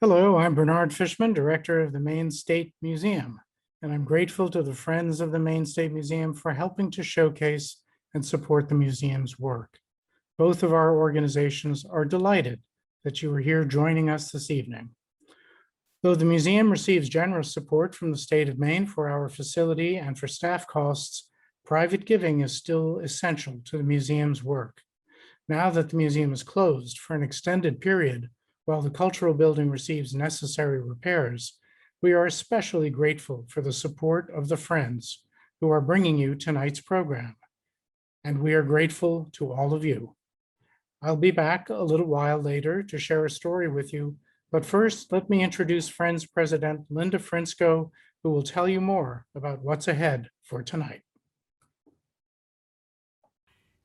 Hello, I'm Bernard Fishman, Director of the Maine State Museum, and I'm grateful to the Friends of the Maine State Museum for helping to showcase and support the museum's work. Both of our organizations are delighted that you are here joining us this evening. Though the museum receives generous support from the state of Maine for our facility and for staff costs, private giving is still essential to the museum's work. Now that the museum is closed for an extended period, while the cultural building receives necessary repairs, we are especially grateful for the support of the friends who are bringing you tonight's program. And we are grateful to all of you. I'll be back a little while later to share a story with you, but first, let me introduce Friends President Linda Frinsko, who will tell you more about what's ahead for tonight.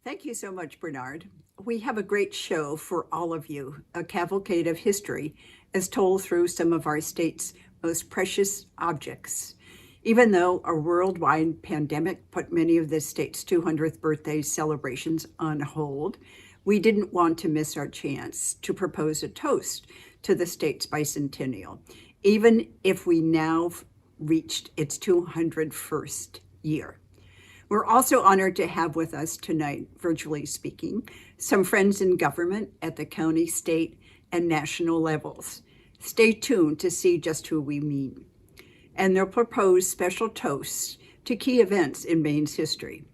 Thank you so much, Bernard. We have a great show for all of you, a cavalcade of history as told through some of our state's most precious objects. Even though a worldwide pandemic put many of the state's 200th birthday celebrations on hold, we didn't want to miss our chance to propose a toast to the state's bicentennial, even if we now reached its 201st year. We're also honored to have with us tonight, virtually speaking, some friends in government at the county, state, and national levels. Stay tuned to see just who we mean. And they'll propose special toasts to key events in Maine's history.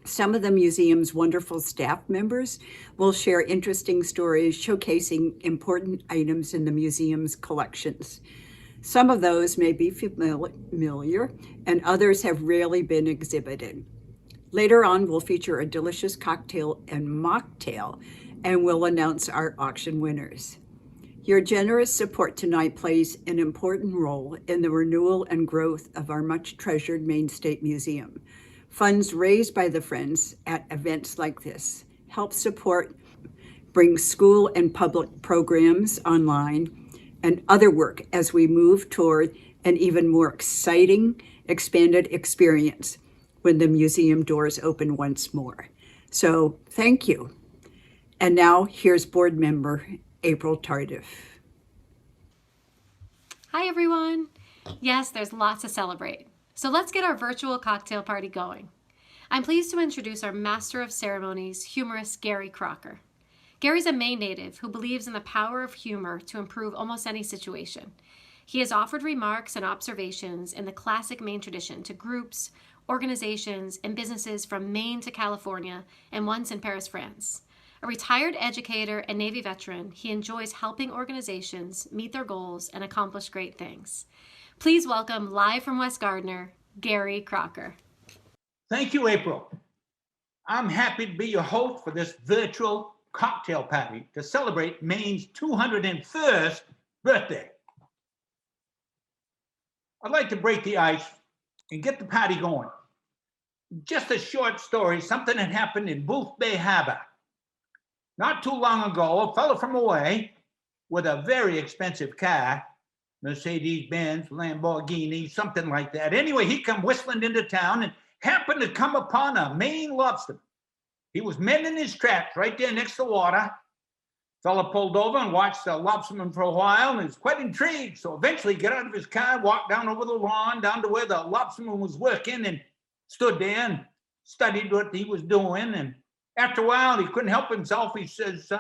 Some of the museum's wonderful staff members will share interesting stories showcasing important items in the museum's collections. Some of those may be familiar, and others have rarely been exhibited. Later on, we'll feature a delicious cocktail and mocktail, and we'll announce our auction winners. Your generous support tonight plays an important role in the renewal and growth of our much treasured Maine State Museum. Funds raised by the Friends at events like this help support, bring school and public programs online, and other work as we move toward an even more exciting, expanded experience when the museum doors open once more. So thank you. And now here's board member April Tardif. Hi, everyone. Yes, there's lots to celebrate. So let's get our virtual cocktail party going. I'm pleased to introduce our Master of Ceremonies, humorist Gary Crocker. Gary's a Maine native who believes in the power of humor to improve almost any situation. He has offered remarks and observations in the classic Maine tradition to groups, organizations, and businesses from Maine to California, and once in Paris, France. A retired educator and Navy veteran, he enjoys helping organizations meet their goals and accomplish great things. Please welcome, live from West Gardner, Gary Crocker. Thank you, April. I'm happy to be your host for this virtual cocktail party to celebrate Maine's 201st birthday. I'd like to break the ice and get the party going. Just a short story, something that happened in Booth Bay Harbor. Not too long ago, a fellow from away with a very expensive car, Mercedes-Benz, Lamborghini, something like that. Anyway, he come whistling into town and happened to come upon a Maine lobsterman. He was mending his traps right there next to the water. Fella pulled over and watched the lobsterman for a while and was quite intrigued. So eventually he got out of his car, walked down over the lawn, down to where the lobsterman was working, and stood there and studied what he was doing. And after a while, he couldn't help himself. He says,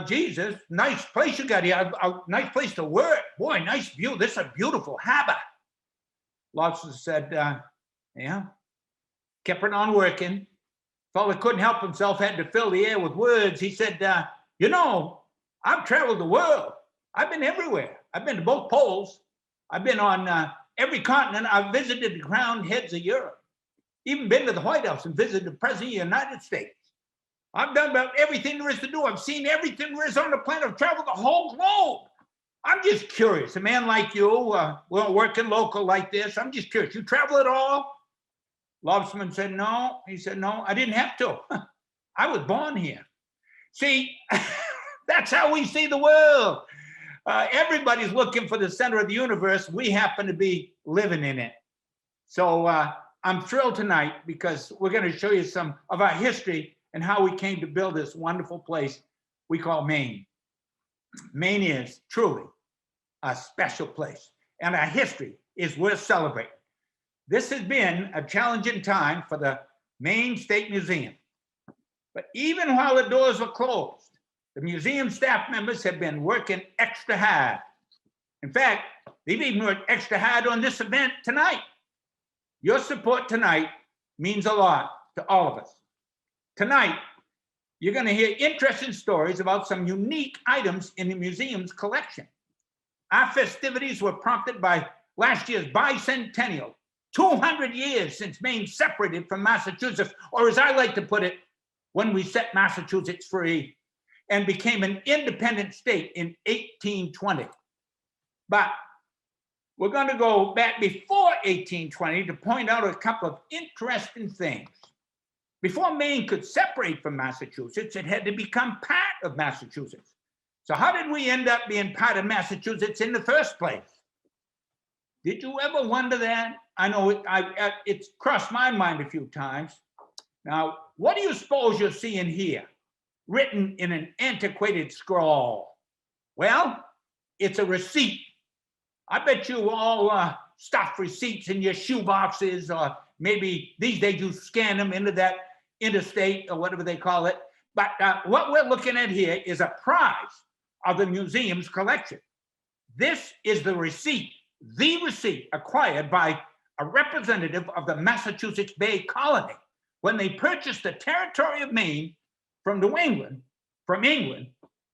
Jesus, nice place you got here. A nice place to work. Boy, nice view. This is a beautiful harbor. Lobster said, yeah. Kept it on working. Fella couldn't help himself, had to fill the air with words. He said, you know, I've traveled the world. I've been everywhere. I've been to both poles. I've been on every continent. I've visited the crowned heads of Europe. Even been to the White House and visited the President of the United States. I've done about everything there is to do. I've seen everything there is on the planet. I've traveled the whole globe. I'm just curious. A man like you, we're working local like this. I'm just curious. You travel at all? Lobsterman said, no. He said, no, I didn't have to. I was born here. See, that's how we see the world. Everybody's looking for the center of the universe. We happen to be living in it. So I'm thrilled tonight because we're going to show you some of our history and how we came to build this wonderful place we call Maine. Maine is truly a special place, and our history is worth celebrating. This has been a challenging time for the Maine State Museum. But even while the doors were closed, the museum staff members have been working extra hard. In fact, they've even worked extra hard on this event tonight. Your support tonight means a lot to all of us. Tonight, you're going to hear interesting stories about some unique items in the museum's collection. Our festivities were prompted by last year's bicentennial, 200 years since Maine separated from Massachusetts, or as I like to put it, when we set Massachusetts free and became an independent state in 1820. But we're going to go back before 1820 to point out a couple of interesting things. Before Maine could separate from Massachusetts, it had to become part of Massachusetts. So how did we end up being part of Massachusetts in the first place? Did you ever wonder that? I know it's crossed my mind a few times. Now, what do you suppose you're seeing here, written in an antiquated scroll? Well, it's a receipt. I bet you all stuff receipts in your shoe boxes, or maybe these days you scan them into that interstate or whatever they call it. But what we're looking at here is a prize of the museum's collection. This is the receipt acquired by a representative of the Massachusetts Bay Colony when they purchased the territory of Maine from England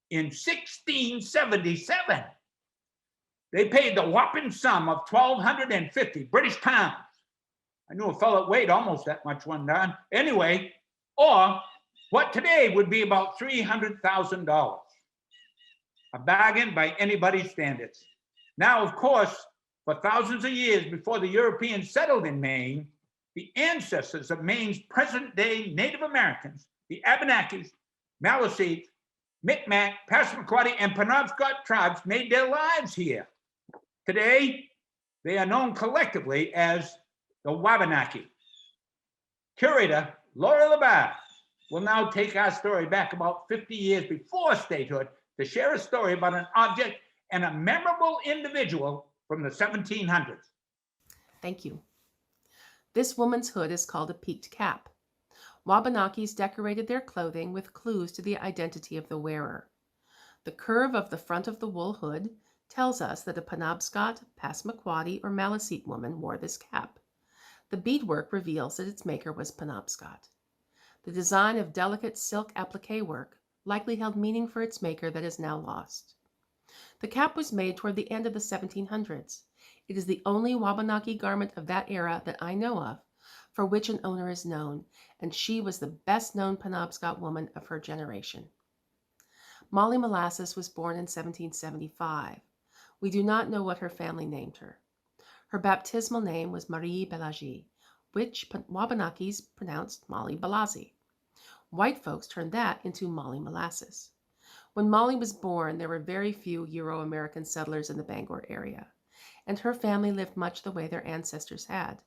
in 1677. They paid the whopping sum of 1,250 British pounds. I knew a fellow that weighed almost that much one time. Anyway, or what today would be about $300,000. A bargain by anybody's standards. Now, of course, for thousands of years before the Europeans settled in Maine, the ancestors of Maine's present-day Native Americans, the Abenakis, Maliseet, Micmac, Passamaquoddy, and Penobscot tribes made their lives here. Today, they are known collectively as the Wabanaki. Curator Laura LaBarre will now take our story back about 50 years before statehood to share a story about an object and a memorable individual from the 1700s. Thank you. This woman's hood is called a peaked cap. Wabanakis decorated their clothing with clues to the identity of the wearer. The curve of the front of the wool hood tells us that a Penobscot, Passamaquoddy, or Maliseet woman wore this cap. The beadwork reveals that its maker was Penobscot. The design of delicate silk applique work likely held meaning for its maker that is now lost. The cap was made toward the end of the 1700s. It is the only Wabanaki garment of that era that I know of for which an owner is known, and she was the best-known Penobscot woman of her generation. Molly Molasses was born in 1775. We do not know what her family named her. Her baptismal name was Marie Belagie, which Wabanakis pronounced Molly Balazi. White folks turned that into Molly Molasses. When Molly was born, there were very few Euro-American settlers in the Bangor area, and her family lived much the way their ancestors had.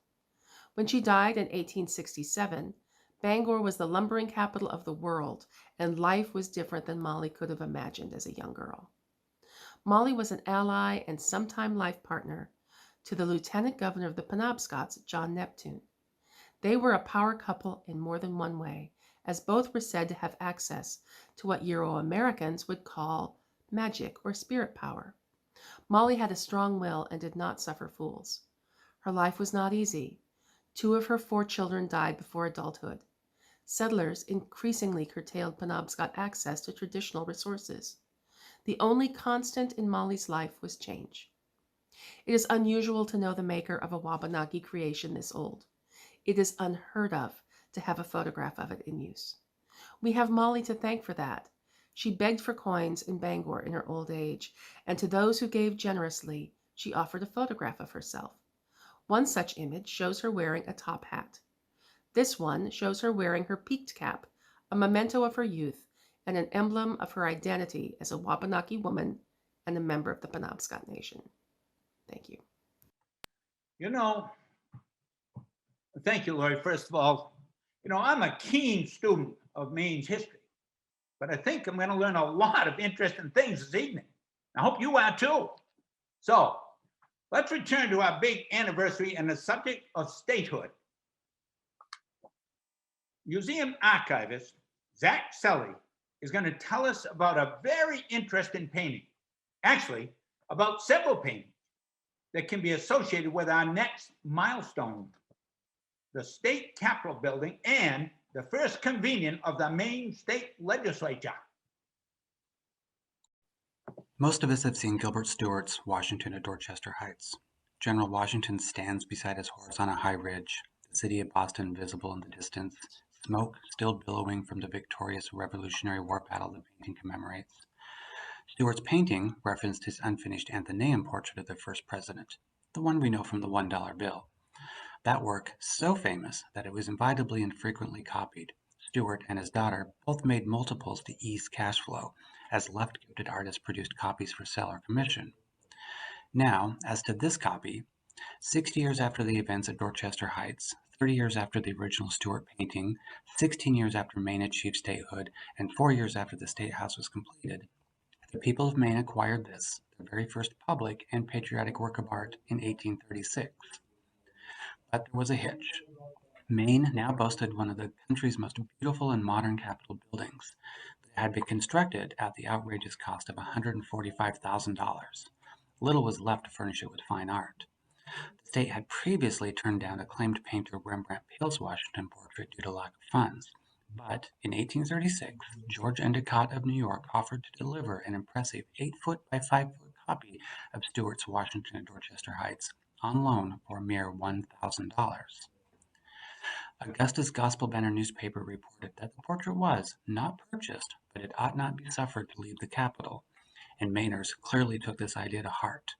When she died in 1867, Bangor was the lumbering capital of the world, and life was different than Molly could have imagined as a young girl. Molly was an ally and sometime life partner to the Lieutenant Governor of the Penobscots, John Neptune. They were a power couple in more than one way, as both were said to have access to what Euro-Americans would call magic or spirit power. Molly had a strong will and did not suffer fools. Her life was not easy. 2 of her 4 children died before adulthood. Settlers increasingly curtailed Penobscot access to traditional resources. The only constant in Molly's life was change. It is unusual to know the maker of a Wabanaki creation this old. It is unheard of to have a photograph of it in use. We have Molly to thank for that. She begged for coins in Bangor in her old age, and to those who gave generously, she offered a photograph of herself. One such image shows her wearing a top hat. This one shows her wearing her peaked cap, a memento of her youth and an emblem of her identity as a Wabanaki woman and a member of the Penobscot Nation. Thank you. You know, thank you, Lori. First of all, I'm a keen student of Maine's history, but I think I'm going to learn a lot of interesting things this evening. I hope you are too. So let's return to our big anniversary and the subject of statehood. Museum archivist Zach Selly is going to tell us about a very interesting painting, actually about several paintings that can be associated with our next milestone, the state capitol building and the first convening of the Maine state legislature. Most of us have seen Gilbert Stuart's Washington at Dorchester Heights. General Washington stands beside his horse on a high ridge, the city of Boston visible in the distance, smoke still billowing from the victorious Revolutionary War battle the painting commemorates. Stuart's painting referenced his unfinished Athenaeum portrait of the first president, the one we know from the $1 bill. That work, so famous that it was invitably and frequently copied. Stuart and his daughter both made multiples to ease cash flow, as left-gifted artists produced copies for sale or commission. Now, as to this copy, 60 years after the events at Dorchester Heights, 30 years after the original Stuart painting, 16 years after Maine achieved statehood, and 4 years after the State House was completed, the people of Maine acquired this, their very first public and patriotic work of art, in 1836. But there was a hitch. Maine now boasted one of the country's most beautiful and modern capitol buildings that had been constructed at the outrageous cost of $145,000. Little was left to furnish it with fine art. The state had previously turned down acclaimed painter Rembrandt Peale's Washington portrait due to lack of funds. But in 1836, George Endicott of New York offered to deliver an impressive 8-foot by 5-foot copy of Stuart's Washington at Dorchester Heights on loan for a mere $1,000. Augusta's Gospel Banner newspaper reported that the portrait was not purchased, but it ought not be suffered to leave the capital, and Mainers clearly took this idea to heart,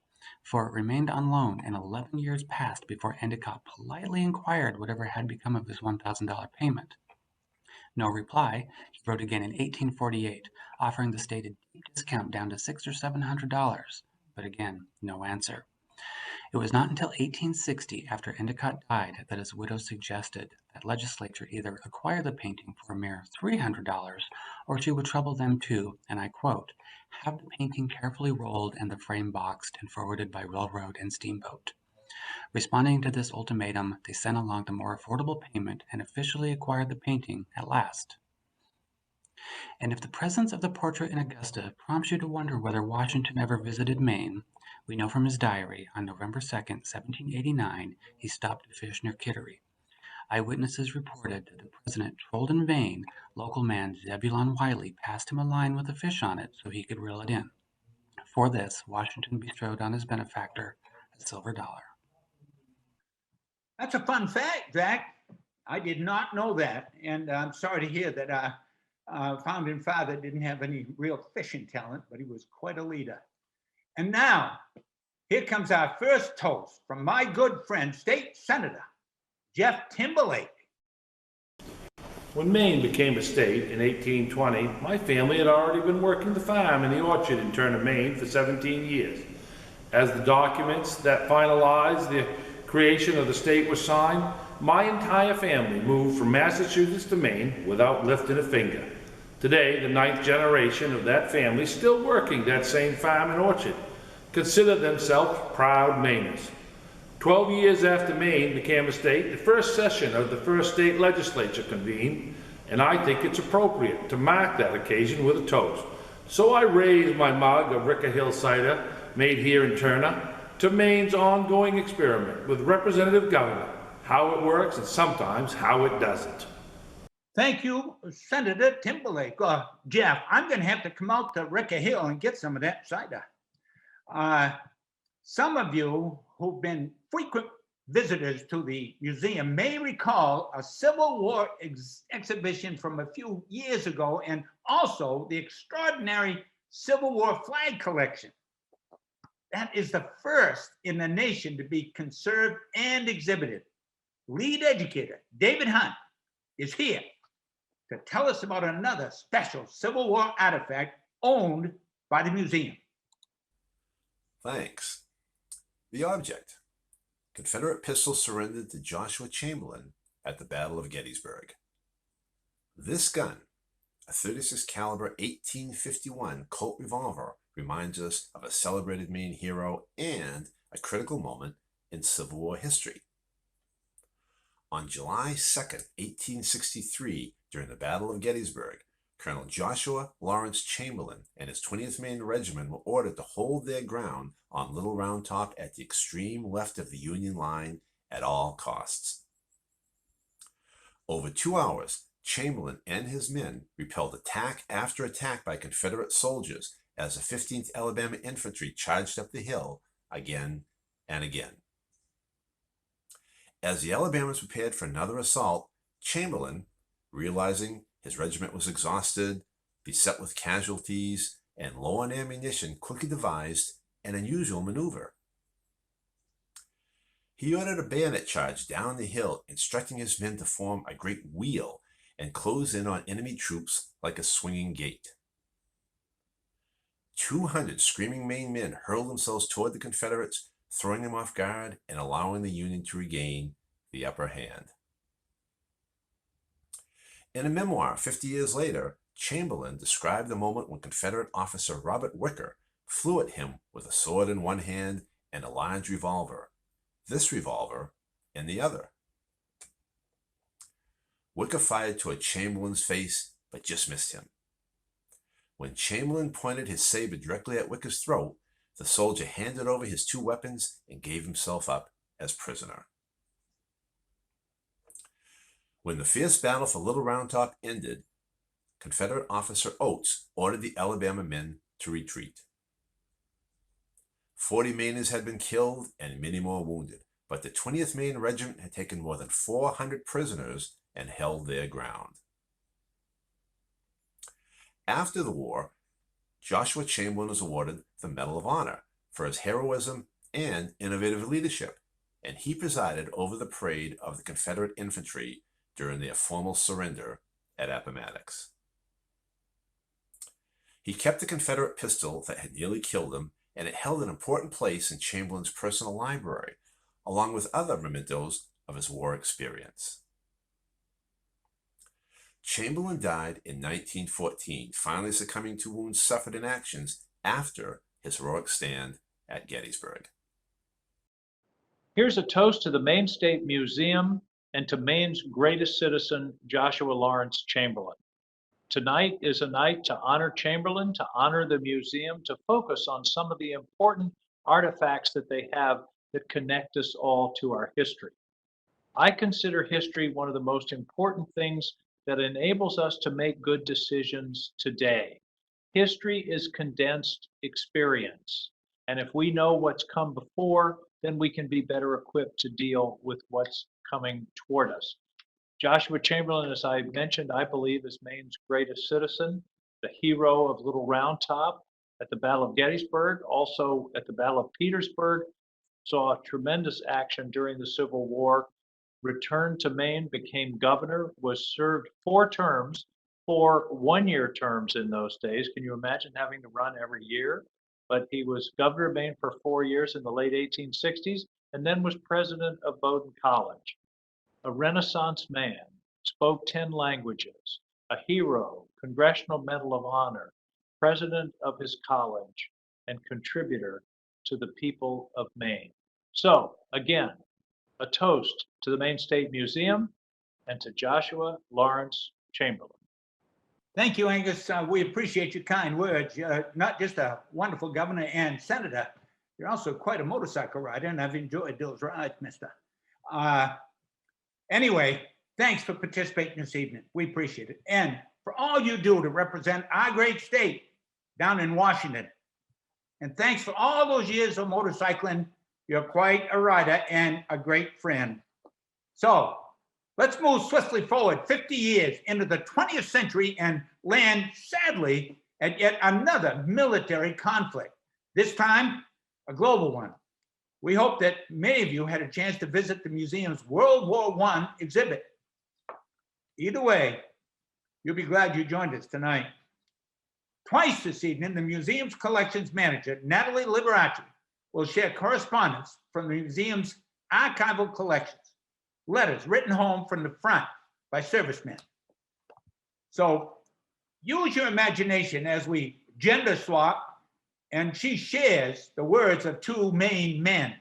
for it remained on loan and 11 years passed before Endicott politely inquired whatever had become of his $1,000 payment. No reply, he wrote again in 1848, offering the state a deep discount down to $600 or $700, but again, no answer. It was not until 1860, after Endicott died, that his widow suggested that legislature either acquire the painting for a mere $300, or she would trouble them to, and I quote, have the painting carefully rolled and the frame boxed and forwarded by railroad and steamboat. Responding to this ultimatum, they sent along the more affordable payment and officially acquired the painting at last. And if the presence of the portrait in Augusta prompts you to wonder whether Washington ever visited Maine, we know from his diary on November 2, 1789, he stopped to fish near Kittery. Eyewitnesses reported that the president trolled in vain. Local man Zebulon Wiley passed him a line with a fish on it so he could reel it in. For this, Washington bestowed on his benefactor a silver dollar. That's a fun fact, Zach. I did not know that, and I'm sorry to hear that our founding father didn't have any real fishing talent, but he was quite a leader. And now, here comes our first toast from my good friend, State Senator Jeff Timberlake. When Maine became a state in 1820, my family had already been working the farm in the orchard in Turner, Maine for 17 years. As the documents that finalized the creation of the state were signed, my entire family moved from Massachusetts to Maine without lifting a finger. Today, the 9th generation of that family still working that same farm and orchard consider themselves proud Mainers. 12 years after Maine became a state, the first session of the first state legislature convened, and I think it's appropriate to mark that occasion with a toast. So I raise my mug of Ricker Hill cider, made here in Turner, to Maine's ongoing experiment with representative government, how it works and sometimes how it doesn't. Thank you, Senator Timberlake. Jeff, I'm going to have to come out to Ricker Hill and get some of that cider. Some of you who've been frequent visitors to the museum may recall a Civil War exhibition from a few years ago, and also the extraordinary Civil War flag collection. That is the first in the nation to be conserved and exhibited. Lead educator David Hunt is here to tell us about another special Civil War artifact owned by the museum. Thanks. The object: Confederate pistol surrendered to Joshua Chamberlain at the Battle of Gettysburg. This gun, A 36 caliber 1851 Colt revolver reminds us of a celebrated Maine hero and a critical moment in Civil War history. On July 2nd, 1863, during the Battle of Gettysburg, Colonel Joshua Lawrence Chamberlain and his 20th Maine Regiment were ordered to hold their ground on Little Round Top at the extreme left of the Union line at all costs. Over 2 hours, Chamberlain and his men repelled attack after attack by Confederate soldiers as the 15th Alabama Infantry charged up the hill again and again. As the Alabamans prepared for another assault, Chamberlain, realizing his regiment was exhausted, beset with casualties, and low on ammunition, quickly devised an unusual maneuver. He ordered a bayonet charge down the hill, instructing his men to form a great wheel and close in on enemy troops like a swinging gate. 200 screaming Maine men hurled themselves toward the Confederates, throwing them off guard and allowing the Union to regain the upper hand. In a memoir 50 years later, Chamberlain described the moment when Confederate officer Robert Wicker flew at him with a sword in one hand and a large revolver, this revolver in the other. Wicker fired toward Chamberlain's face, but just missed him. When Chamberlain pointed his saber directly at Wicker's throat, the soldier handed over his 2 weapons and gave himself up as prisoner. When the fierce battle for Little Round Top ended, Confederate officer Oates ordered the Alabama men to retreat. 40 Mainers had been killed and many more wounded, but the 20th Maine Regiment had taken more than 400 prisoners and held their ground. After the war, Joshua Chamberlain was awarded the Medal of Honor for his heroism and innovative leadership, and he presided over the parade of the Confederate infantry during their formal surrender at Appomattox. He kept the Confederate pistol that had nearly killed him, and it held an important place in Chamberlain's personal library, along with other mementos of his war experience. Chamberlain died in 1914, finally succumbing to wounds suffered in actions after his heroic stand at Gettysburg. Here's a toast to the Maine State Museum and to Maine's greatest citizen, Joshua Lawrence Chamberlain. Tonight is a night to honor Chamberlain, to honor the museum, to focus on some of the important artifacts that they have that connect us all to our history. I consider history one of the most important things that enables us to make good decisions today. History is condensed experience. And if we know what's come before, then we can be better equipped to deal with what's coming toward us. Joshua Chamberlain, as I mentioned, I believe is Maine's greatest citizen, the hero of Little Round Top at the Battle of Gettysburg, also at the Battle of Petersburg, saw tremendous action during the Civil War, returned to Maine, became governor, was served 4 terms, 4 one-year terms in those days. Can you imagine having to run every year? But he was governor of Maine for 4 years in the late 1860s, and then was president of Bowdoin College. A Renaissance man, spoke 10 languages, a hero, Congressional Medal of Honor, president of his college, and contributor to the people of Maine. So, again, a toast to the Maine State Museum and to Joshua Lawrence Chamberlain. Thank you, Angus. We appreciate your kind words. You're not just a wonderful governor and senator, you're also quite a motorcycle rider, and I've enjoyed those rides, mister. Anyway, thanks for participating this evening. We appreciate it. And for all you do to represent our great state down in Washington. And thanks for all those years of motorcycling. You're quite a rider and a great friend. So let's move swiftly forward 50 years into the 20th century and land, sadly, at yet another military conflict, this time a global one. We hope that many of you had a chance to visit the museum's World War I exhibit. Either way, you'll be glad you joined us tonight. Twice this evening, the museum's collections manager, Natalie Liberace, will share correspondence from the museum's archival collections, letters written home from the front by servicemen. So use your imagination as we gender swap, and she shares the words of two Maine men.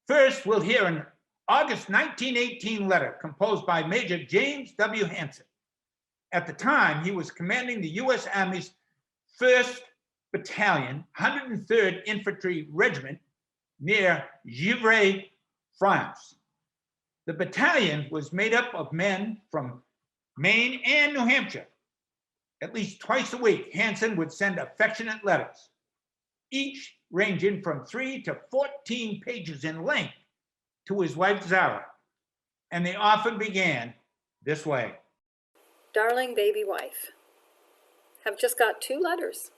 First, we'll hear an August 1918 letter composed by Major James W. Hanson. At the time, he was commanding the U.S. Army's 1st Battalion, 103rd Infantry Regiment near Givry, France. The battalion was made up of men from Maine and New Hampshire. At least twice a week, Hanson would send affectionate letters, each ranging from 3 to 14 pages in length, to his wife Zara. And they often began this way. Darling baby wife, have just got 2 letters,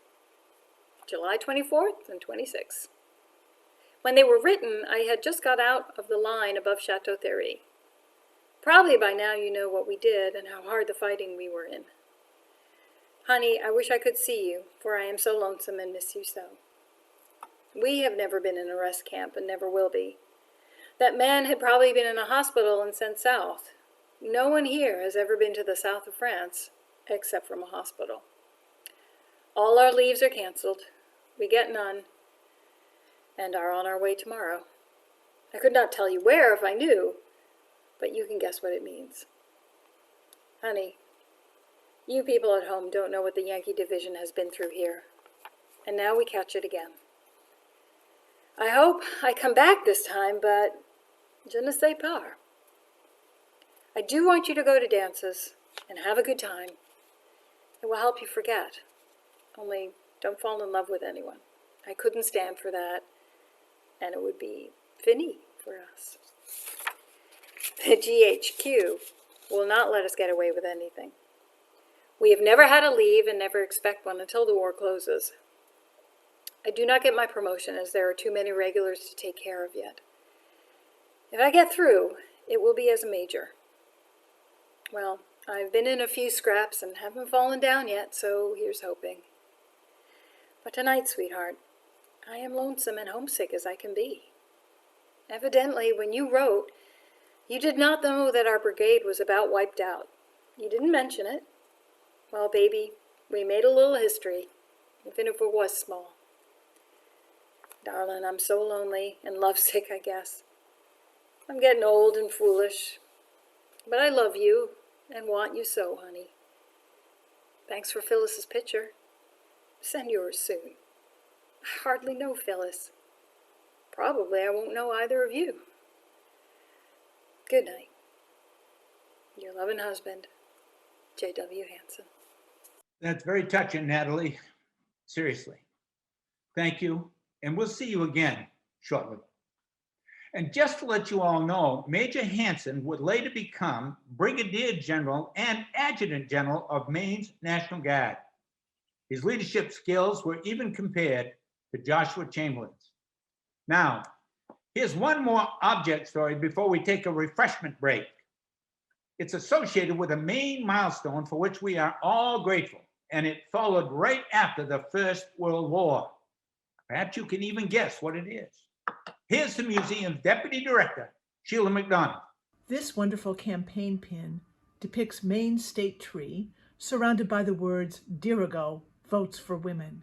July 24th and 26th. When they were written, I had just got out of the line above Chateau Thierry. Probably by now you know what we did and how hard the fighting we were in. Honey, I wish I could see you, for I am so lonesome and miss you so. We have never been in a rest camp and never will be. That man had probably been in a hospital and sent south. No one here has ever been to the south of France, except from a hospital. All our leaves are canceled. We get none, and are on our way tomorrow. I could not tell you where if I knew, but you can guess what it means. Honey, you people at home don't know what the Yankee division has been through here, and now we catch it again. I hope I come back this time, but je ne sais pas. I do want you to go to dances and have a good time. It will help you forget. Only don't fall in love with anyone. I couldn't stand for that, and it would be fini for us. The GHQ will not let us get away with anything. We have never had a leave and never expect one until the war closes. I do not get my promotion as there are too many regulars to take care of yet. If I get through, it will be as a major. Well, I've been in a few scraps and haven't fallen down yet, so here's hoping. But tonight, sweetheart, I am lonesome and homesick as I can be. Evidently, when you wrote, you did not know that our brigade was about wiped out. You didn't mention it. Well, baby, we made a little history, even if it was small. Darling, I'm so lonely and lovesick, I guess. I'm getting old and foolish, but I love you and want you so, honey. Thanks for Phyllis's picture. Send yours soon. I hardly know Phyllis. Probably I won't know either of you. Good night. Your loving husband, J.W. Hanson. That's very touching, Natalie. Seriously. Thank you. And we'll see you again shortly. And just to let you all know, Major Hanson would later become Brigadier General and Adjutant General of Maine's National Guard. His leadership skills were even compared to Joshua Chamberlain's. Now, here's one more object story before we take a refreshment break. It's associated with a Maine milestone for which we are all grateful, and it followed right after the First World War. Perhaps you can even guess what it is. Here's the museum's Deputy Director, Sheila McDonald. This wonderful campaign pin depicts Maine's state tree surrounded by the words Dirigo, Votes for Women.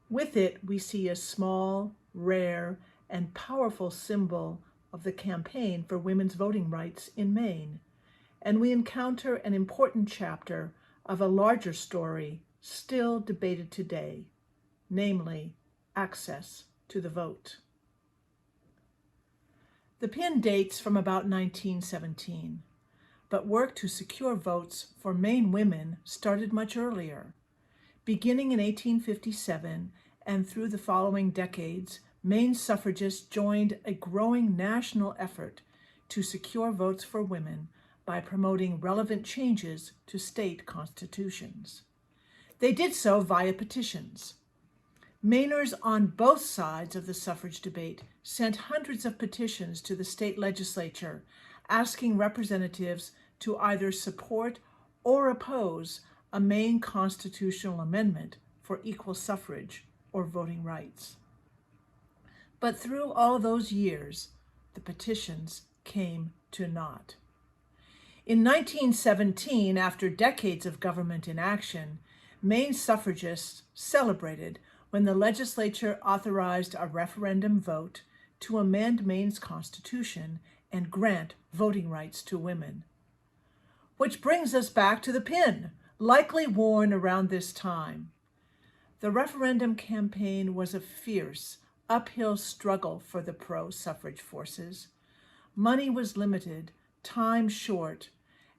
With it, we see a small, rare, and powerful symbol of the campaign for women's voting rights in Maine, and we encounter an important chapter of a larger story still debated today, namely access to the vote. The pin dates from about 1917, but work to secure votes for Maine women started much earlier. Beginning in 1857 and through the following decades, Maine suffragists joined a growing national effort to secure votes for women by promoting relevant changes to state constitutions. They did so via petitions. Mainers on both sides of the suffrage debate sent hundreds of petitions to the state legislature asking representatives to either support or oppose a Maine constitutional amendment for equal suffrage or voting rights. But through all those years, the petitions came to naught. In 1917, after decades of government inaction, Maine suffragists celebrated when the legislature authorized a referendum vote to amend Maine's constitution and grant voting rights to women. Which brings us back to the pin, likely worn around this time. The referendum campaign was a fierce, uphill struggle for the pro-suffrage forces. Money was limited, time short,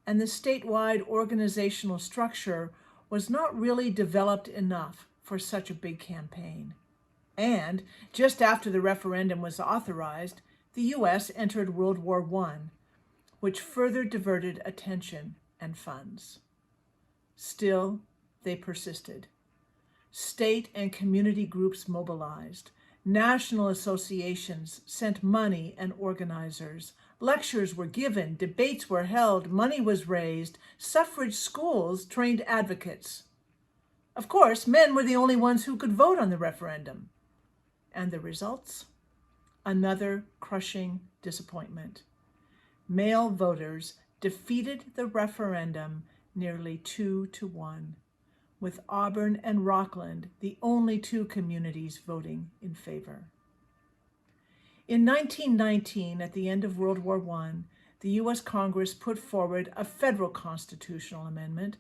and the statewide organizational structure was not really developed enough for such a big campaign. And just after the referendum was authorized, the U.S. entered World War I, which further diverted attention and funds. Still, they persisted. State and community groups mobilized. National associations sent money and organizers. Lectures were given, debates were held, money was raised. Suffrage schools trained advocates. Of course, men were the only ones who could vote on the referendum. And the results? Another crushing disappointment. Male voters defeated the referendum nearly 2-1, with Auburn and Rockland the only two communities voting in favor. In 1919, at the end of World War I, the U.S. Congress put forward a federal constitutional amendment,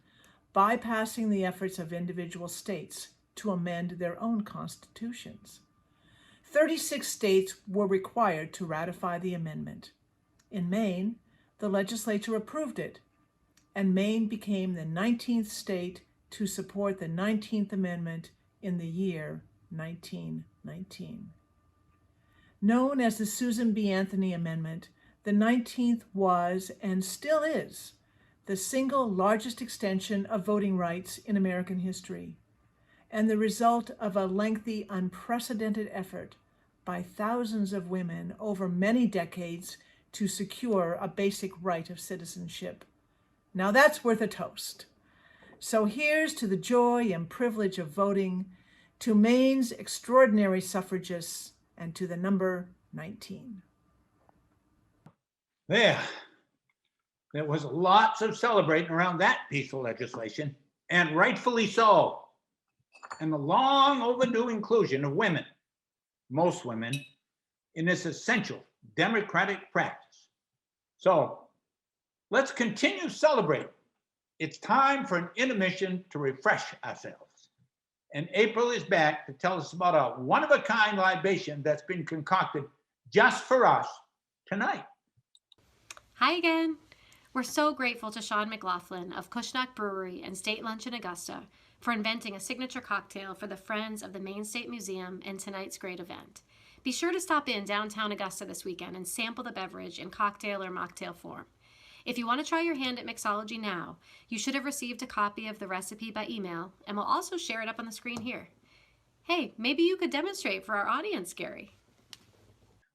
bypassing the efforts of individual states to amend their own constitutions. 36 states were required to ratify the amendment. In Maine, the legislature approved it, and Maine became the 19th state to support the 19th Amendment in the year 1919. Known as the Susan B. Anthony Amendment, the 19th was, and still is, the single largest extension of voting rights in American history, and the result of a lengthy, unprecedented effort by thousands of women over many decades to secure a basic right of citizenship. Now that's worth a toast. So here's to the joy and privilege of voting, to Maine's extraordinary suffragists, and to the number 19. There was lots of celebrating around that piece of legislation, and rightfully so. And the long overdue inclusion of women, most women, in this essential democratic practice. So let's continue celebrating. It's time for an intermission to refresh ourselves. And April is back to tell us about a one-of-a-kind libation that's been concocted just for us tonight. Hi again. We're so grateful to Shawn McLaughlin of Cushnock Brewery and State Lunch in Augusta for inventing a signature cocktail for the Friends of the Maine State Museum and tonight's great event. Be sure to stop in downtown Augusta this weekend and sample the beverage in cocktail or mocktail form. If you want to try your hand at mixology now, you should have received a copy of the recipe by email, and we'll also share it up on the screen here. Hey, maybe you could demonstrate for our audience, Gary.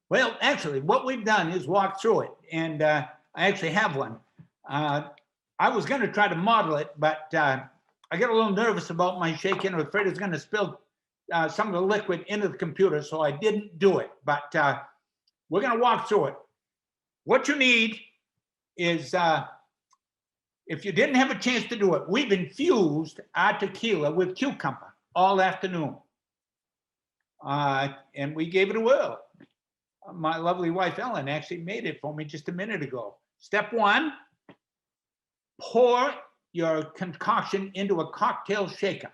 Well, actually, what we've done is walk through it, and I actually have one. I was going to try to model it, but I get a little nervous about my shaking. I'm afraid it's going to spill some of the liquid into the computer, so I didn't do it. But we're going to walk through it. What you need is, if you didn't have a chance to do it, we've infused our tequila with cucumber all afternoon. And we gave it a whirl. My lovely wife, Ellen, actually made it for me just a minute ago. Step one, pour your concoction into a cocktail shaker,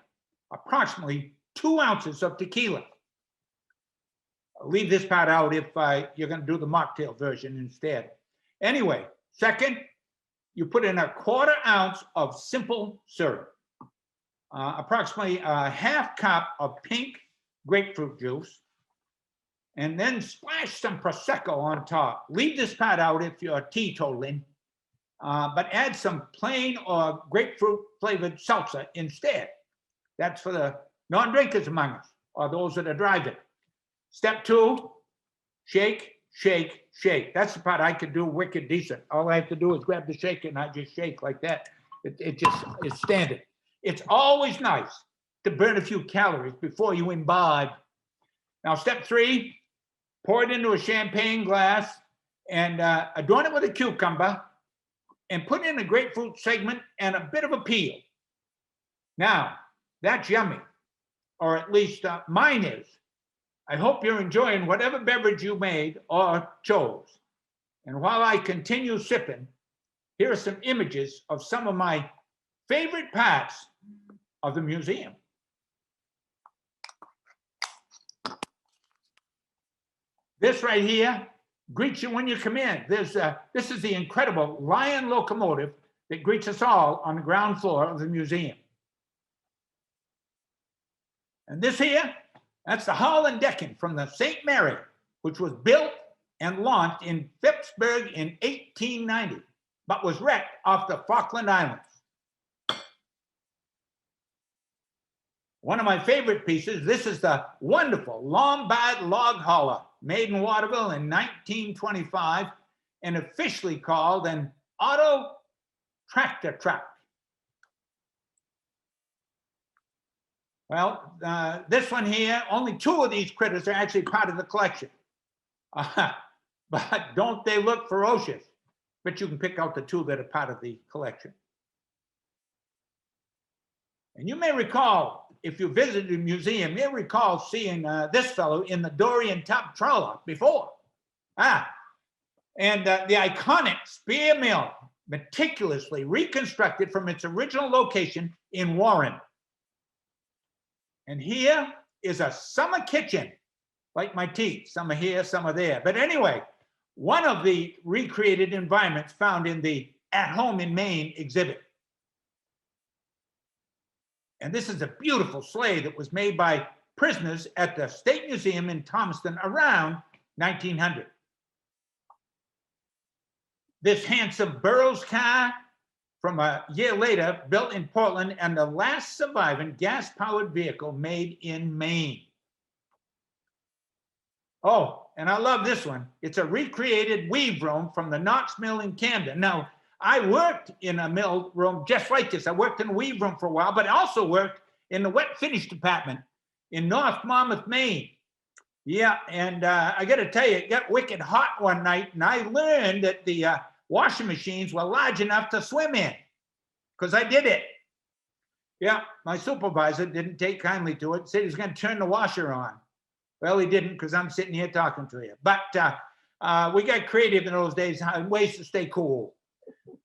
approximately 2 ounces of tequila. I'll leave this part out if you're going to do the mocktail version instead. Anyway, second, you put in a 1/4 ounce of simple syrup, approximately a 1/2 cup of pink grapefruit juice, and then splash some Prosecco on top. Leave this part out if you're teetotaling, but add some plain or grapefruit flavored seltzer instead. That's for the non-drinkers among us, or those that are driving. Step two, shake, shake, shake. That's the part I could do wicked decent. All I have to do is grab the shaker and I just shake like that. It just is standard. It's always nice to burn a few calories before you imbibe. Now, step three, pour it into a champagne glass and adorn it with a cucumber and put in a grapefruit segment and a bit of a peel. Now, That's yummy, or at least mine is. I hope you're enjoying whatever beverage you made or chose. And while I continue sipping, here are some images of some of my favorite parts of the museum. This right here greets you when you come in. This is the incredible Lion locomotive that greets us all on the ground floor of the museum. And this here, that's the Hull and Deccan from the St. Mary, which was built and launched in Phippsburg in 1890, but was wrecked off the Falkland Islands. One of my favorite pieces, this is the wonderful Lombard log hauler, made in Waterville in 1925 and officially called an auto tractor truck. Well, this one here, only 2 of these critters are actually part of the collection. But don't they look ferocious? But you can pick out the 2 that are part of the collection. And you may recall, if you visited the museum, you'll recall seeing this fellow in the Dorian tub trailer before. And the iconic Spear Mill, meticulously reconstructed from its original location in Warren. And here is a summer kitchen, like my teeth. Some are here, some are there. But anyway, one of the recreated environments found in the At Home in Maine exhibit. And this is a beautiful sleigh that was made by prisoners at the State Museum in Thomaston around 1900. This handsome Burroughs car from a year later, built in Portland, and the last surviving gas-powered vehicle made in Maine. Oh, and I love this one. It's a recreated weave room from the Knox Mill in Camden. Now, I worked in a mill room just like this. I worked in a weave room for a while, but I also worked in the wet finish department in North Monmouth, Maine. Yeah, and I got to tell you, it got wicked hot one night, and I learned that the washing machines were large enough to swim in, because I did it. Yeah, my supervisor didn't take kindly to it, said he was going to turn the washer on. Well, he didn't, because I'm sitting here talking to you. But we got creative in those days, ways to stay cool.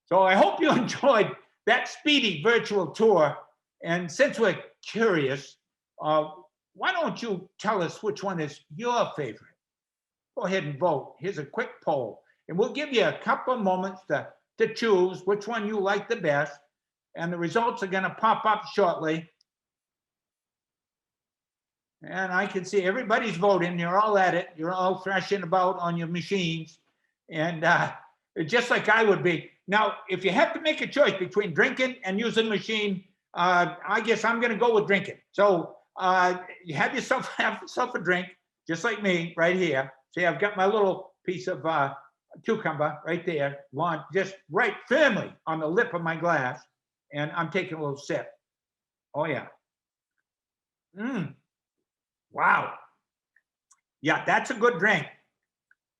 So I hope you enjoyed that speedy virtual tour. And since we're curious, why don't you tell us which one is your favorite? Go ahead and vote. Here's a quick poll. And we'll give you a couple of moments to choose which one you like the best. And the results are going to pop up shortly. And I can see everybody's voting. You're all at it. You're all thrashing about on your machines. And just like I would be. Now, if you have to make a choice between drinking and using a machine, I guess I'm going to go with drinking. So you have yourself a drink, just like me right here. See, I've got my little piece of cucumber right there, just right firmly on the lip of my glass. And I'm taking a little sip. Oh, yeah. Wow. Yeah, that's a good drink.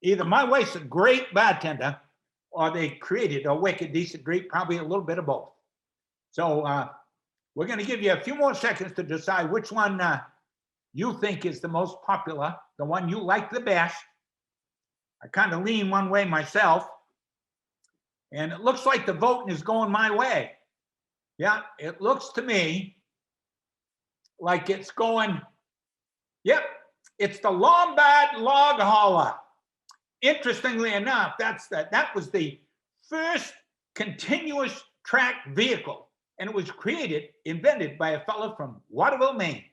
Either my wife's a great bartender or they created a wicked decent drink, probably a little bit of both. So we're going to give you a few more seconds to decide which one you think is the most popular, the one you like the best. I kind of lean one way myself. And it looks like the voting is going my way. Yeah, it looks to me like it's going, yep, it's the Lombard log hauler. Interestingly enough, that was the first continuous track vehicle, and it was invented by a fellow from Waterville, Maine.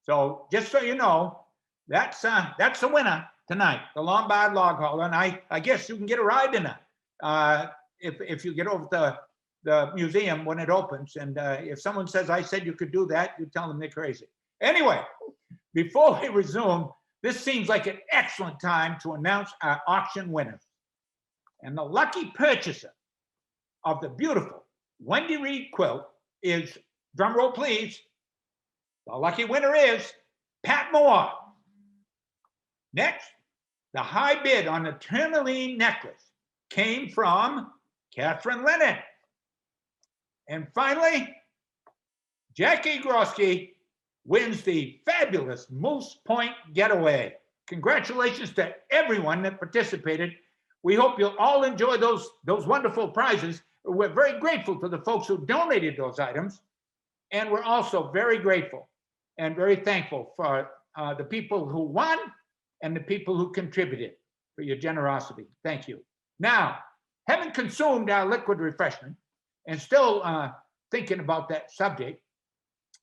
So just so you know, that's the winner tonight, the Lombard log hauler, and I guess you can get a ride in it if you get over to the museum when it opens. And if someone says I said you could do that, you tell them they're crazy. Anyway, before we resume, this seems like an excellent time to announce our auction winners. And the lucky purchaser of the beautiful Wendy Reed quilt is, drumroll please, the lucky winner is Pat Moore. Next, the high bid on the tourmaline necklace came from Catherine Lennon. And finally, Jackie Grosky wins the fabulous Moose Point Getaway. Congratulations to everyone that participated. We hope you'll all enjoy those wonderful prizes. We're very grateful to the folks who donated those items. And we're also very grateful and very thankful for the people who won and the people who contributed for your generosity. Thank you. Now, having consumed our liquid refreshment and still thinking about that subject,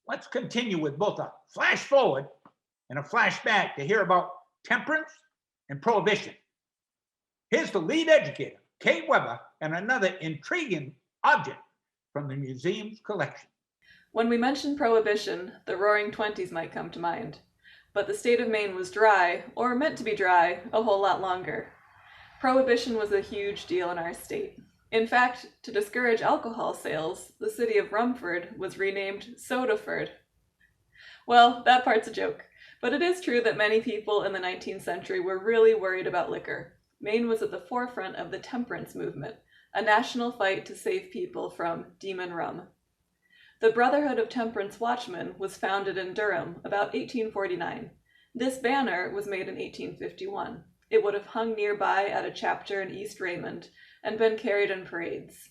let's continue with both a flash forward and a flashback to hear about temperance and prohibition. Here's the lead educator, Kate Weber, and another intriguing object from the museum's collection. When we mention prohibition, the Roaring Twenties might come to mind. But the state of Maine was dry, or meant to be dry, a whole lot longer. Prohibition was a huge deal in our state. In fact, to discourage alcohol sales, the city of Rumford was renamed Sodaford. Well, that part's a joke, but it is true that many people in the 19th century were really worried about liquor. Maine was at the forefront of the temperance movement, a national fight to save people from demon rum. The Brotherhood of Temperance Watchmen was founded in Durham about 1849. This banner was made in 1851. It would have hung nearby at a chapter in East Raymond and been carried in parades.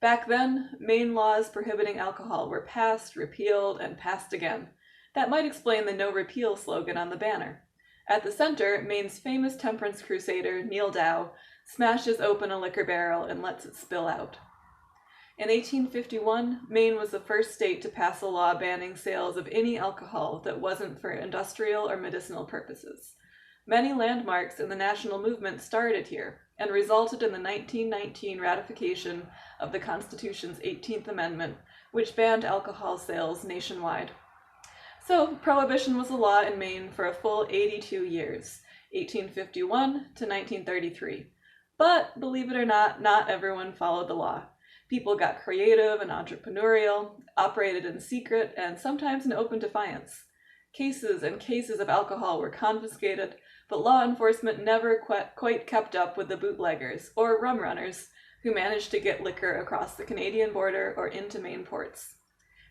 Back then, Maine laws prohibiting alcohol were passed, repealed, and passed again. That might explain the no repeal slogan on the banner. At the center, Maine's famous temperance crusader, Neil Dow, smashes open a liquor barrel and lets it spill out. In 1851, Maine was the first state to pass a law banning sales of any alcohol that wasn't for industrial or medicinal purposes. Many landmarks in the national movement started here and resulted in the 1919 ratification of the Constitution's 18th Amendment, which banned alcohol sales nationwide. So, Prohibition was a law in Maine for a full 82 years, 1851 to 1933. But, believe it or not everyone followed the law. People got creative and entrepreneurial, operated in secret, and sometimes in open defiance. Cases and cases of alcohol were confiscated, but law enforcement never quite kept up with the bootleggers, or rum runners, who managed to get liquor across the Canadian border or into Maine ports.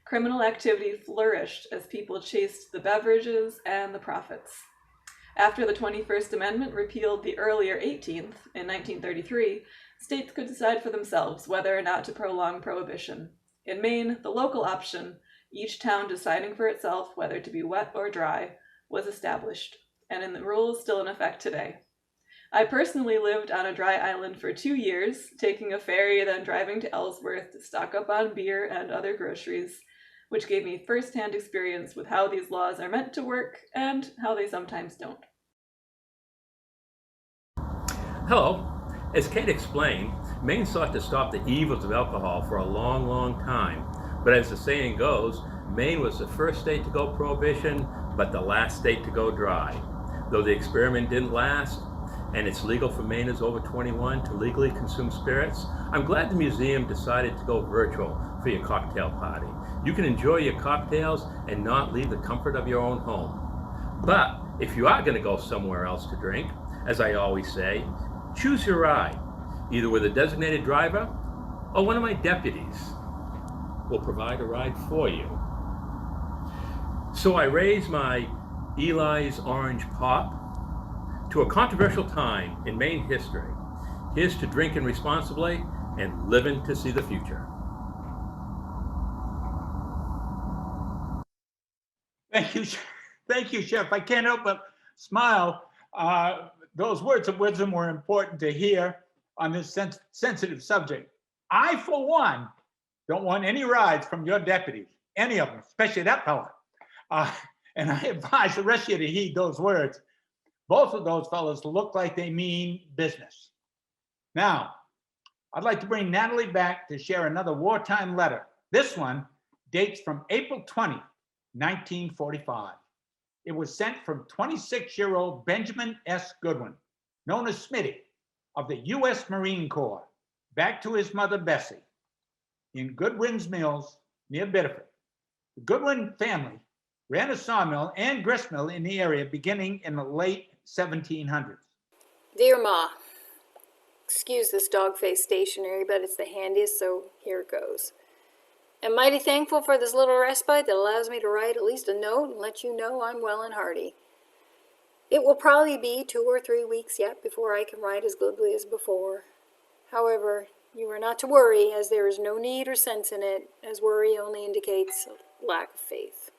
Criminal activity flourished as people chased the beverages and the profits. After the 21st Amendment repealed the earlier 18th in 1933, states could decide for themselves whether or not to prolong prohibition. In Maine, the local option, each town deciding for itself whether to be wet or dry, was established, and the rule is still in effect today. I personally lived on a dry island for 2 years, taking a ferry then driving to Ellsworth to stock up on beer and other groceries, which gave me first-hand experience with how these laws are meant to work and how they sometimes don't. Hello. As Kate explained, Maine sought to stop the evils of alcohol for a long, long time. But as the saying goes, Maine was the first state to go prohibition, but the last state to go dry. Though the experiment didn't last, and it's legal for Mainers over 21 to legally consume spirits, I'm glad the museum decided to go virtual for your cocktail party. You can enjoy your cocktails and not leave the comfort of your own home. But if you are going to go somewhere else to drink, as I always say, choose your ride, either with a designated driver or one of my deputies will provide a ride for you. So I raise my Eli's Orange Pop to a controversial time in Maine history. Here's to drinking responsibly and living to see the future. Thank you, Chef. I can't help but smile. Those words of wisdom were important to hear on this sensitive subject. I, for one, don't want any rides from your deputies, any of them, especially that fella. And I advise the rest of you to heed those words. Both of those fellas look like they mean business. Now, I'd like to bring Natalie back to share another wartime letter. This one dates from April 20, 1945. It was sent from 26-year-old Benjamin S. Goodwin, known as Smitty, of the U.S. Marine Corps, back to his mother, Bessie, in Goodwin's Mills near Biddeford. The Goodwin family ran a sawmill and gristmill in the area beginning in the late 1700s. Dear Ma, excuse this dog-faced stationery, but it's the handiest, so here it goes. I'm mighty thankful for this little respite that allows me to write at least a note and let you know I'm well and hearty. It will probably be 2 or 3 weeks yet before I can write as glibly as before. However, you are not to worry, as there is no need or sense in it, as worry only indicates a lack of faith.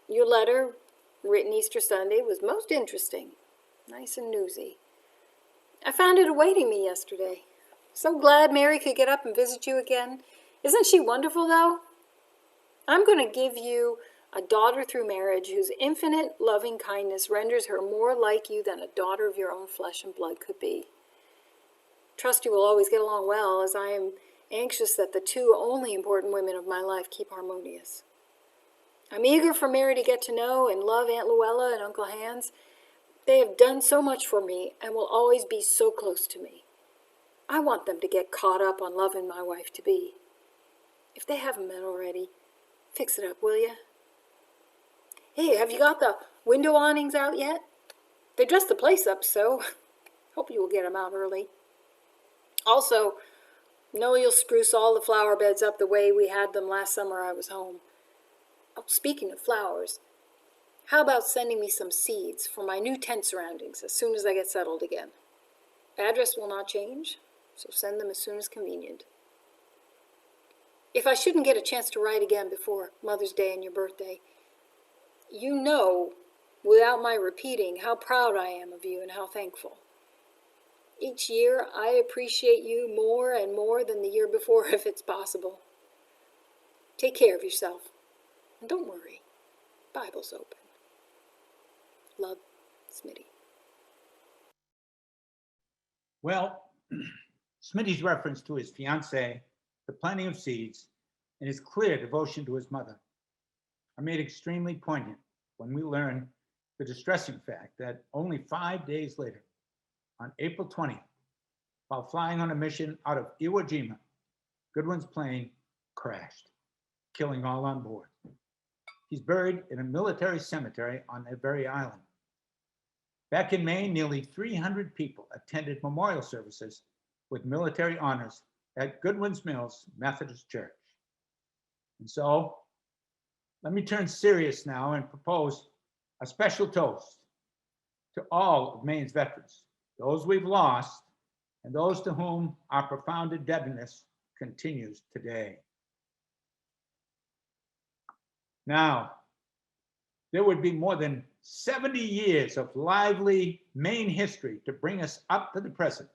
Your letter, written Easter Sunday, was most interesting, nice and newsy. I found it awaiting me yesterday. So glad Mary could get up and visit you again. Isn't she wonderful, though? I'm going to give you a daughter through marriage whose infinite loving kindness renders her more like you than a daughter of your own flesh and blood could be. Trust you will always get along well, as I am anxious that the 2 only important women of my life keep harmonious. I'm eager for Mary to get to know and love Aunt Luella and Uncle Hans. They have done so much for me and will always be so close to me. I want them to get caught up on loving my wife-to-be. If they haven't met already, fix it up, will you? Hey, have you got the window awnings out yet? They dressed the place up, so hope you will get them out early. Also, know you'll spruce all the flower beds up the way we had them last summer I was home. Oh, speaking of flowers, how about sending me some seeds for my new tent surroundings as soon as I get settled again? Address will not change, so send them as soon as convenient. If I shouldn't get a chance to write again before Mother's Day and your birthday, you know, without my repeating, how proud I am of you and how thankful. Each year, I appreciate you more and more than the year before, if it's possible. Take care of yourself, and don't worry, Bible's open. Love, Smitty. Well, Smitty's reference to his fiancée, the planting of seeds, and his clear devotion to his mother are made extremely poignant when we learn the distressing fact that only 5 days later, on April 20th, while flying on a mission out of Iwo Jima, Goodwin's plane crashed, killing all on board. He's buried in a military cemetery on that very island. Back in May, nearly 300 people attended memorial services with military honors at Goodwin's Mills Methodist Church. And so, let me turn serious now and propose a special toast to all of Maine's veterans, those we've lost, and those to whom our profound indebtedness continues today. Now, there would be more than 70 years of lively Maine history to bring us up to the present,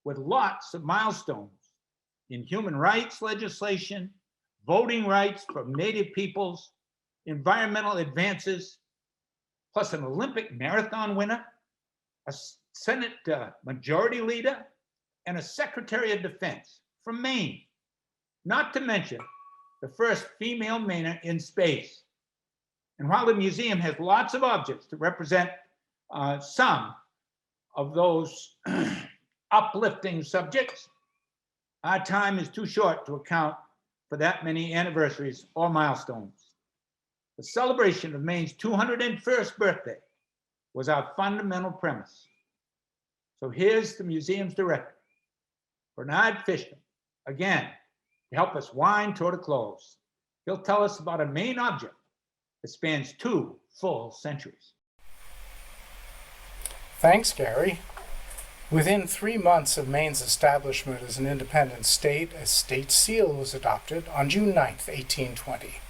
with lots of milestones in human rights legislation, voting rights for Native peoples, environmental advances, plus an Olympic marathon winner, a Senate majority leader, and a Secretary of Defense from Maine, not to mention the first female Mainer in space. And while the museum has lots of objects to represent some of those uplifting subjects, our time is too short to account for that many anniversaries or milestones. The celebration of Maine's 201st birthday was our fundamental premise. So here's the museum's director, Bernard Fishman, again, to help us wind toward a close. He'll tell us about a Maine object that spans 2 full centuries. Thanks, Gary. Within 3 months of Maine's establishment as an independent state, a state seal was adopted on June 9th, 1820.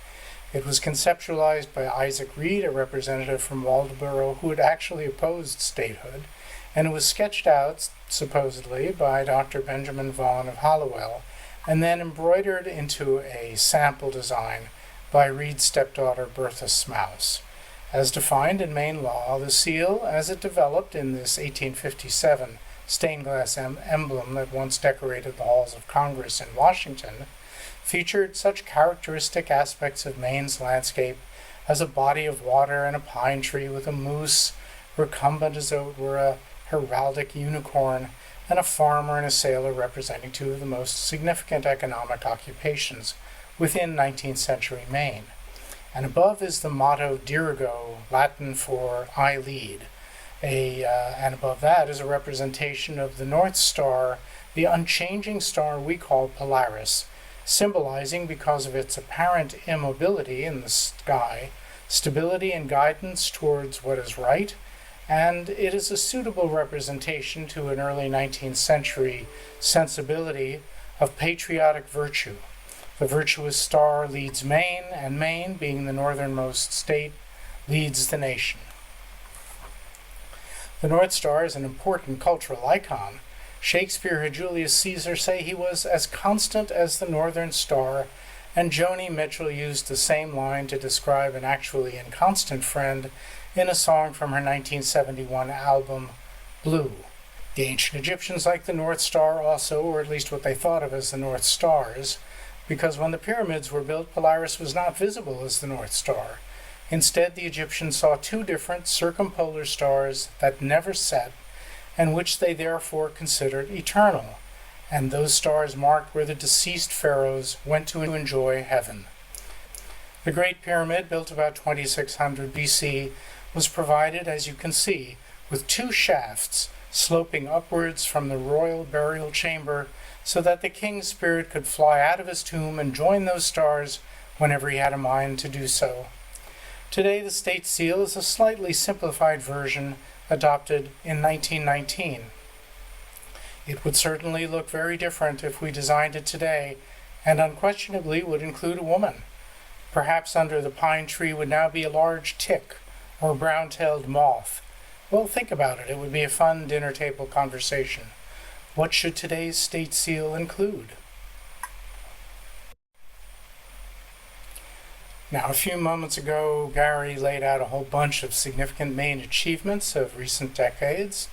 It was conceptualized by Isaac Reed, a representative from Waldoboro who had actually opposed statehood, and it was sketched out, supposedly, by Dr. Benjamin Vaughan of Hallowell, and then embroidered into a sample design by Reed's stepdaughter Bertha Smouse. As defined in Maine law, the seal, as it developed in this 1857 stained glass emblem that once decorated the halls of Congress in Washington, featured such characteristic aspects of Maine's landscape as a body of water and a pine tree with a moose, recumbent as though it were a heraldic unicorn, and a farmer and a sailor representing 2 of the most significant economic occupations within 19th century Maine. And above is the motto Dirigo, Latin for I lead. And above that is a representation of the North Star, the unchanging star we call Polaris, symbolizing, because of its apparent immobility in the sky, stability and guidance towards what is right, and it is a suitable representation to an early 19th century sensibility of patriotic virtue. The virtuous star leads Maine, and Maine, being the northernmost state, leads the nation. The North Star is an important cultural icon. Shakespeare had Julius Caesar say he was as constant as the northern star, and Joni Mitchell used the same line to describe an actually inconstant friend in a song from her 1971 album, Blue. The ancient Egyptians liked the North Star also, or at least what they thought of as the North Stars, because when the pyramids were built, Polaris was not visible as the North Star. Instead, the Egyptians saw two different circumpolar stars that never set, and which they therefore considered eternal, and those stars marked where the deceased pharaohs went to enjoy heaven. The Great Pyramid, built about 2600 BC, was provided, as you can see, with two shafts sloping upwards from the royal burial chamber so that the king's spirit could fly out of his tomb and join those stars whenever he had a mind to do so. Today, the state seal is a slightly simplified version adopted in 1919. It would certainly look very different if we designed it today, and unquestionably would include a woman. Perhaps under the pine tree would now be a large tick or brown-tailed moth. Well, think about it. It would be a fun dinner table conversation. What should today's state seal include? Now, a few moments ago, Gary laid out a whole bunch of significant Maine achievements of recent decades,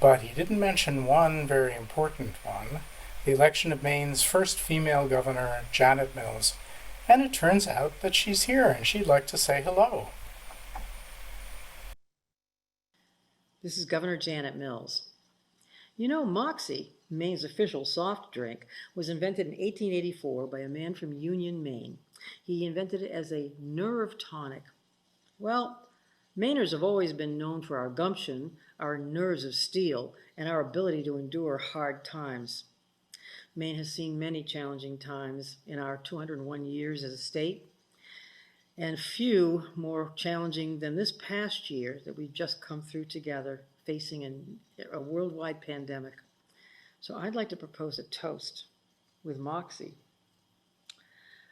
but he didn't mention one very important one, the election of Maine's first female governor, Janet Mills. And it turns out that she's here, and she'd like to say hello. This is Governor Janet Mills. You know, Moxie, Maine's official soft drink, was invented in 1884 by a man from Union, Maine. He invented it as a nerve tonic. Well, Mainers have always been known for our gumption, our nerves of steel, and our ability to endure hard times. Maine has seen many challenging times in our 201 years as a state, and few more challenging than this past year that we've just come through together, facing a worldwide pandemic. So I'd like to propose a toast with Moxie.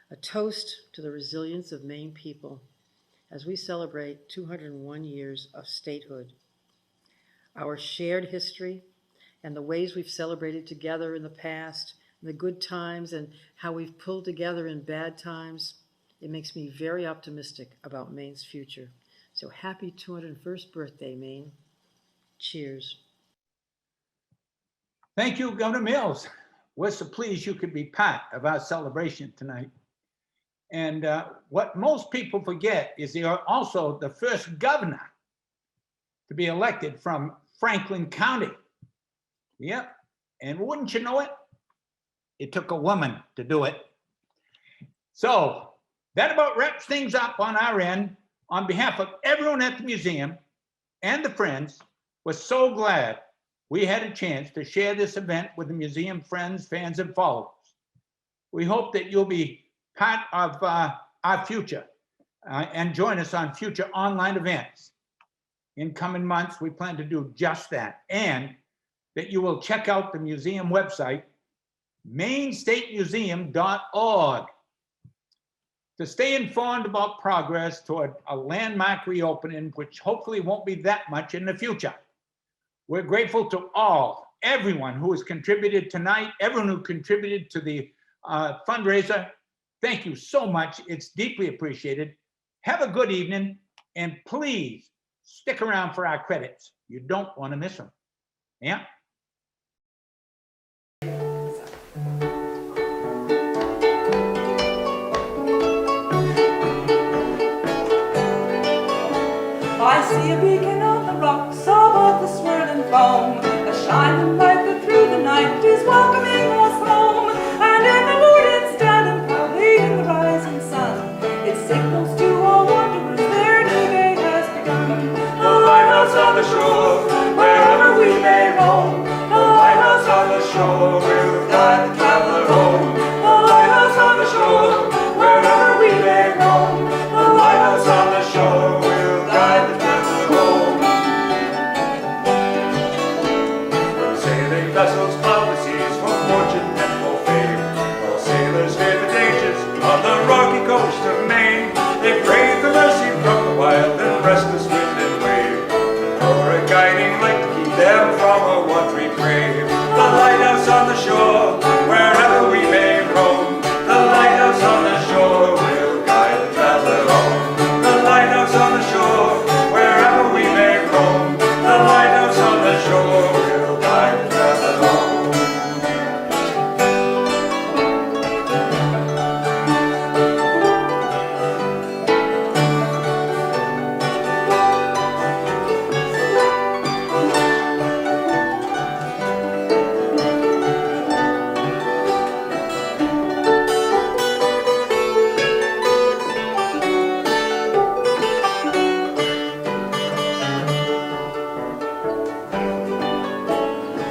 A toast to the resilience of Maine people as we celebrate 201 years of statehood. Our shared history and the ways we've celebrated together in the past, the good times and how we've pulled together in bad times, it makes me very optimistic about Maine's future. So happy 201st birthday, Maine. Cheers. Thank you, Governor Mills. We're so pleased you could be part of our celebration tonight. And what most people forget is you're also the first governor to be elected from Franklin County. Yep. And wouldn't you know it? It took a woman to do it. So that about wraps things up on our end. On behalf of everyone at the museum and the friends, we're so glad we had a chance to share this event with the museum friends, fans, and followers. We hope that you'll be part of our future and join us on future online events. In coming months, we plan to do just that, and that you will check out the museum website, mainestatemuseum.org, to stay informed about progress toward a landmark reopening, which hopefully won't be that much in the future. We're grateful to everyone who has contributed tonight, everyone who contributed to the fundraiser. Thank you so much. It's deeply appreciated. Have a good evening, and please stick around for our credits. You don't want to miss them. Yeah. I see a beacon on the rocks above the swirling foam, a shining light that through the night is welcoming us home. And in the morning standing proudly in the rising sun, it signals to all wanderers their new day has begun. The lighthouse on the shore, wherever we may roam, the lighthouse on the shore will guide the traveler home. The lighthouse them from a watery grave. The lighthouse on the shore, wherever we may roam. The lighthouse on the shore will guide the traveler home. The lighthouse on the shore, wherever we may roam. The lighthouse on the shore will guide the traveler home.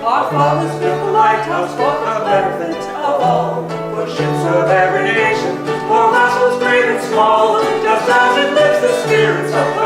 Our fathers built the lighthouse for the benefit of all, for ships of every nation, for vessels great and small, just as it lifts the spirits of